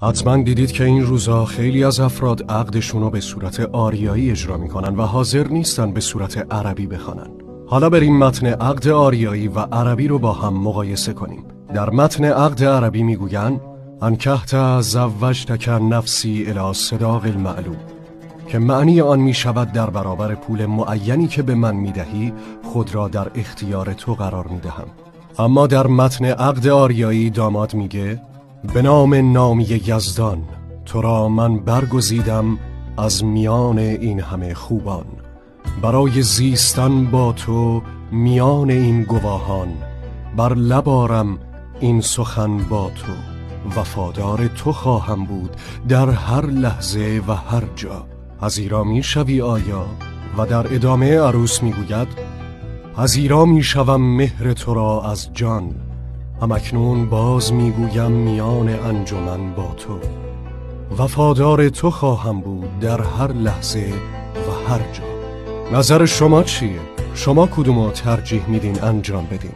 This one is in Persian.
حتما دیدید که این روزا خیلی از افراد عقدشون رو به صورت آریایی اجرا میکنن و حاضر نیستن به صورت عربی بخوانن. حالا بریم متن عقد آریایی و عربی رو با هم مقایسه کنیم. در متن عقد عربی میگوین انکحت زوجتک نفسی الی صداق المعلوم، که معنی آن می شود در برابر پول معینی که به من می دهی خود را در اختیار تو قرار می دهم. اما در متن عقد آریایی داماد میگه به نام نامی یزدان تو را من برگزیدم از میان این همه خوبان، برای زیستن با تو میان این گواهان، بر لبارم این سخن با تو، وفادار تو خواهم بود در هر لحظه و هر جا. پذیرا می شوی آیا؟ و در ادامه عروس می گوید پذیرا می شوم مهر تو را از جان، همکنون باز می گویم میان انجمن با تو، وفادار تو خواهم بود در هر لحظه و هر جا. نظر شما چیه؟ شما کدومو ترجیح میدین انجام بدین؟